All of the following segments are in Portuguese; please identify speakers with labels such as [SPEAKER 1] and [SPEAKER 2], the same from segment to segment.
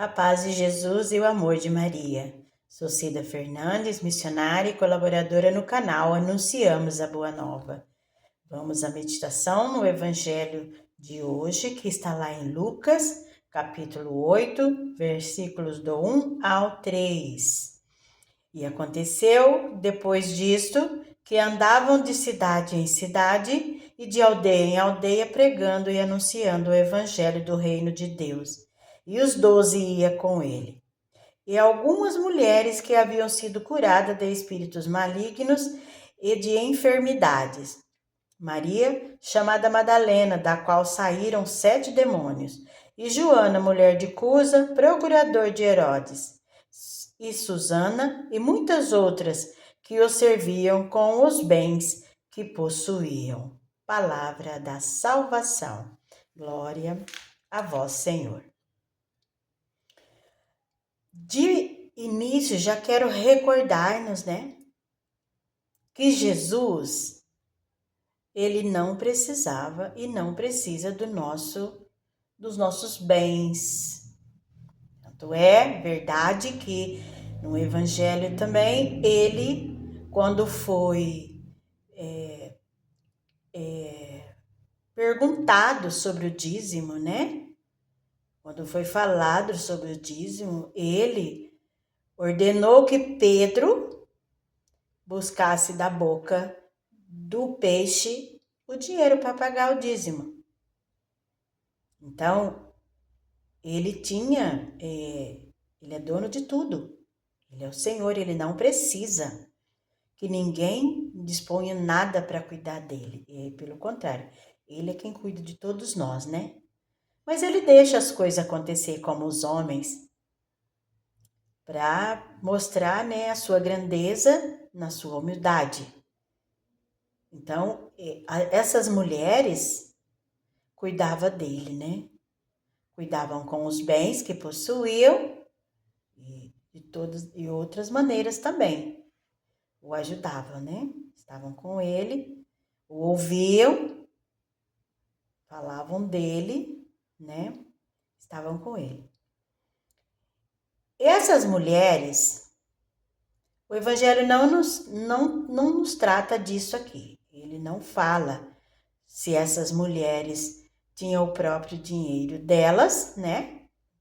[SPEAKER 1] A paz de Jesus e o amor de Maria. Sou Cida Fernandes, missionária e colaboradora no canal Anunciamos a Boa Nova. Vamos à meditação no Evangelho de hoje, que está lá em Lucas, capítulo 8, versículos do 1 ao 3. E aconteceu, depois disto, que andavam de cidade em cidade e de aldeia em aldeia, pregando e anunciando o Evangelho do Reino de Deus. E os 12 iam com ele. E algumas mulheres que haviam sido curadas de espíritos malignos e de enfermidades. Maria, chamada Madalena, da qual saíram 7 demônios. E Joana, mulher de Cusa, procurador de Herodes. E Susana e muitas outras que o serviam com os bens que possuíam. Palavra da salvação. Glória a vós, Senhor. De início, já quero recordar-nos, que Jesus, ele não precisava e não precisa dos nossos bens. Tanto é verdade que no Evangelho também, ele, quando foi perguntado sobre o dízimo, Quando foi falado sobre o dízimo, ele ordenou que Pedro buscasse da boca do peixe o dinheiro para pagar o dízimo. Então, ele é dono de tudo. Ele é o Senhor, ele não precisa que ninguém disponha nada para cuidar dele. Pelo contrário, ele é quem cuida de todos nós, Mas ele deixa as coisas acontecer como os homens para mostrar, a sua grandeza na sua humildade. Então, essas mulheres cuidavam dele, Cuidavam com os bens que possuíam e de outras maneiras também. O ajudavam, Estavam com ele, o ouviam, falavam dele, Estavam com ele. Essas mulheres, o Evangelho não nos trata disso aqui. Ele não fala se essas mulheres tinham o próprio dinheiro delas,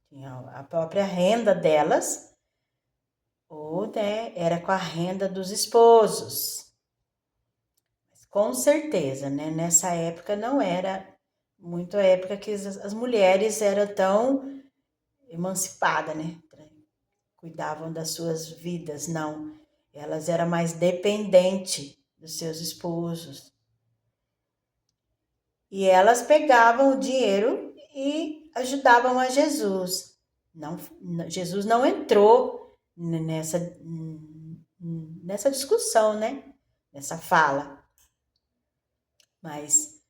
[SPEAKER 1] Tinham a própria renda delas, ou, era com a renda dos esposos. Mas, com certeza, nessa época não era muito a época que as mulheres eram tão emancipadas, Cuidavam das suas vidas, não. Elas eram mais dependentes dos seus esposos. E elas pegavam o dinheiro e ajudavam a Jesus. Jesus não entrou nessa discussão, Nessa fala. Mas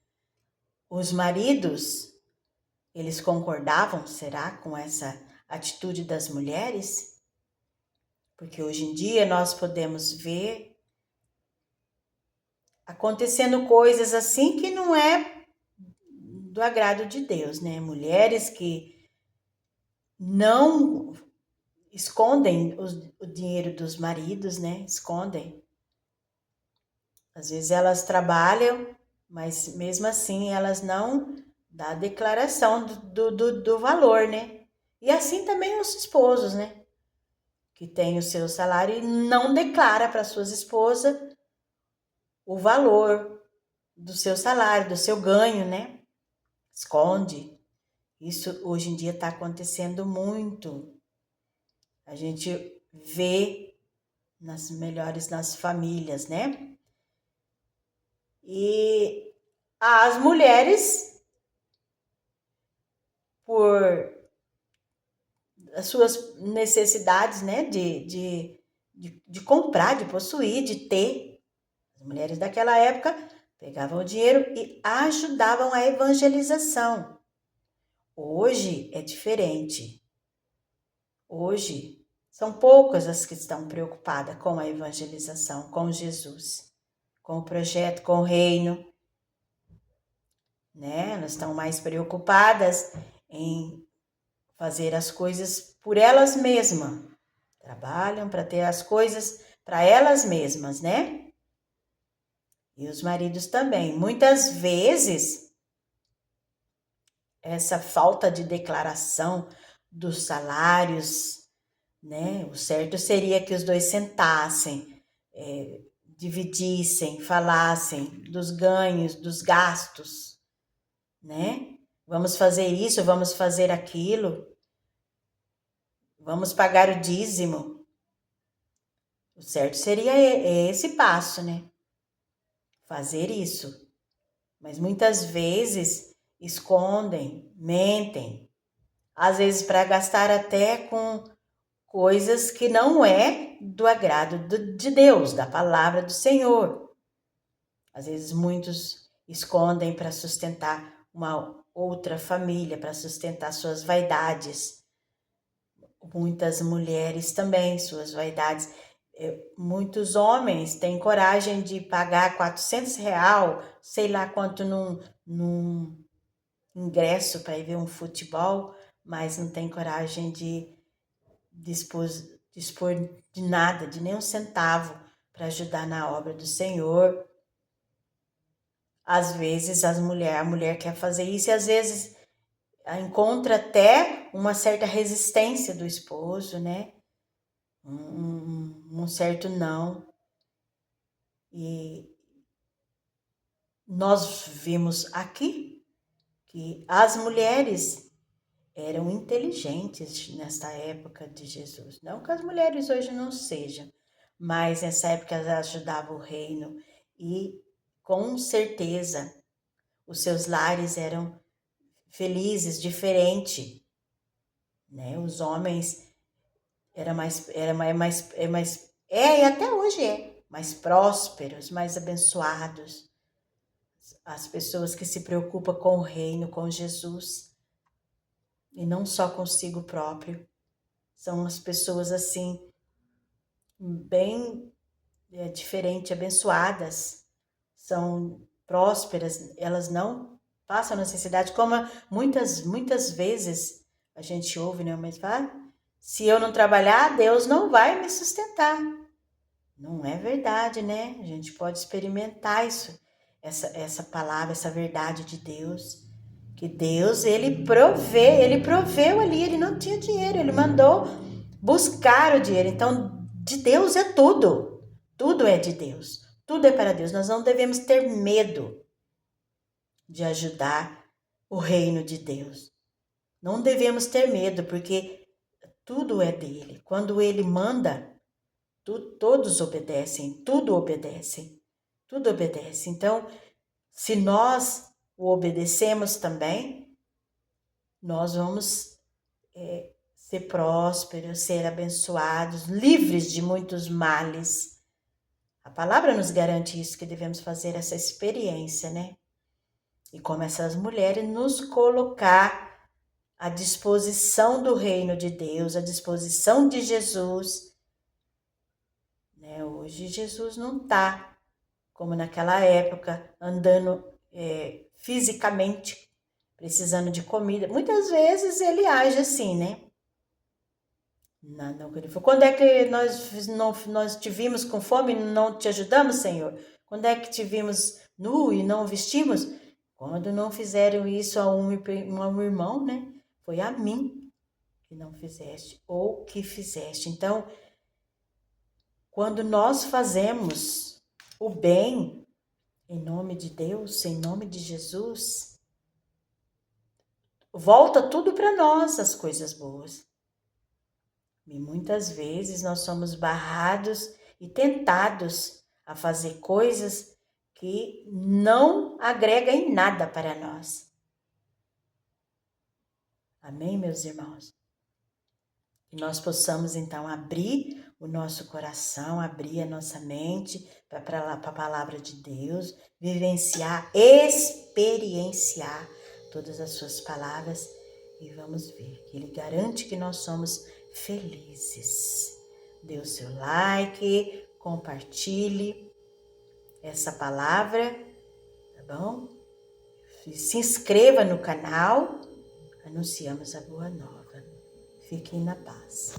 [SPEAKER 1] os maridos, eles concordavam, será, com essa atitude das mulheres? Porque hoje em dia nós podemos ver acontecendo coisas assim que não é do agrado de Deus, Mulheres que não escondem o dinheiro dos maridos, Escondem. Às vezes elas trabalham, mas mesmo assim elas não dão a declaração do valor, E assim também os esposos, Que têm o seu salário e não declara para suas esposas o valor do seu salário, do seu ganho, Esconde. Isso hoje em dia está acontecendo muito. A gente vê nas famílias, E as mulheres, por as suas necessidades, de comprar, de possuir, de ter, as mulheres daquela época pegavam o dinheiro e ajudavam a evangelização. Hoje é diferente. Hoje são poucas as que estão preocupadas com a evangelização, com Jesus, com o projeto, com o reino, Elas estão mais preocupadas em fazer as coisas por elas mesmas. Trabalham para ter as coisas para elas mesmas, né? E os maridos também. Muitas vezes, essa falta de declaração dos salários, né? O certo seria que os dois sentassem, dividissem, falassem dos ganhos, dos gastos, né? Vamos fazer isso, vamos fazer aquilo, vamos pagar o dízimo. O certo seria esse passo, né? Fazer isso. Mas muitas vezes escondem, mentem, às vezes para gastar até com coisas que não é do agrado de Deus, da palavra do Senhor. Às vezes muitos escondem para sustentar uma outra família, para sustentar suas vaidades. Muitas mulheres também, suas vaidades. Muitos homens têm coragem de pagar R$ 400, sei lá quanto num ingresso para ir ver um futebol, mas não tem coragem de dispor de nada, de nem um centavo para ajudar na obra do Senhor. Às vezes a mulher quer fazer isso e às vezes encontra até uma certa resistência do esposo, né? Um certo não. E nós vimos aqui que as mulheres eram inteligentes nesta época de Jesus. Não que as mulheres hoje não sejam, mas nessa época elas ajudavam o reino e com certeza os seus lares eram felizes, diferente, né? Os homens e até hoje mais prósperos, mais abençoados. As pessoas que se preocupam com o reino, com Jesus, e não só consigo próprio. São as pessoas assim, bem diferente, abençoadas, são prósperas, elas não passam necessidade, como muitas vezes a gente ouve, né? Mas fala, se eu não trabalhar, Deus não vai me sustentar. Não é verdade, né? A gente pode experimentar isso, essa palavra, essa verdade de Deus. Que Deus, ele proveu ali, ele não tinha dinheiro, ele mandou buscar o dinheiro. Então, de Deus é tudo. Tudo é de Deus. Tudo é para Deus. Nós não devemos ter medo de ajudar o reino de Deus. Não devemos ter medo, porque tudo é dele. Quando ele manda, todos obedecem, tudo obedece. Tudo obedece. Então, se nós o obedecemos também, nós vamos ser prósperos, ser abençoados, livres de muitos males. A palavra nos garante isso, que devemos fazer essa experiência, né? E como essas mulheres nos colocar à disposição do reino de Deus, à disposição de Jesus. Né? Hoje Jesus não está, como naquela época, andando fisicamente, precisando de comida. Muitas vezes ele age assim, né? Não, quando é que nós te vimos com fome e não te ajudamos, Senhor? Quando é que te vimos nu e não vestimos? Quando não fizeram isso a um irmão, né? Foi a mim que não fizeste ou que fizeste. Então, quando nós fazemos o bem em nome de Deus, em nome de Jesus, volta tudo para nós, as coisas boas. E muitas vezes nós somos barrados e tentados a fazer coisas que não agregam em nada para nós. Amém, meus irmãos? Que nós possamos então abrir o nosso coração, abrir a nossa mente para a palavra de Deus, vivenciar, experienciar todas as suas palavras e vamos ver que Ele garante que nós somos felizes. Dê o seu like, compartilhe essa palavra, tá bom? Se inscreva no canal, anunciamos a boa nova. Fiquem na paz.